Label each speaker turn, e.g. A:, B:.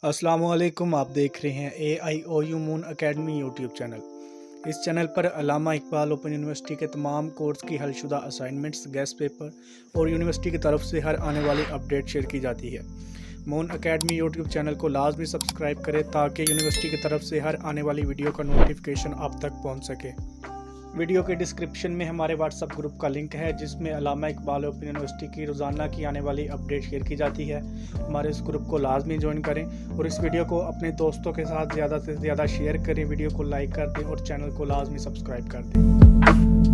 A: अस्सलामुअलैकुम। आप देख रहे हैं AIOU moon academy YouTube channel. इस चैनल पर अल्लामा इकबाल ओपन यूनिवर्सिटी के तमाम कोर्स की हलशुदा असाइनमेंट्स, गेस्ट पेपर और यूनिवर्सिटी की तरफ से हर आने वाली अपडेट शेयर की जाती है। मून अकेडमी यूट्यूब चैनल को लाजमी सब्सक्राइब करें ताकि यूनिवर्सिटी की तरफ से हर आने वाली वीडियो का नोटिफिकेशन आप तक पहुँच सके। वीडियो के डिस्क्रिप्शन में हमारे व्हाट्सएप ग्रुप का लिंक है जिसमें अल्लामा इकबाल ओपन यूनिवर्सिटी की रोज़ाना की आने वाली अपडेट शेयर की जाती है। हमारे इस ग्रुप को लाजमी ज्वाइन करें और इस वीडियो को अपने दोस्तों के साथ ज़्यादा से ज़्यादा शेयर करें, वीडियो को लाइक कर दें और चैनल को लाजमी सब्सक्राइब कर दें।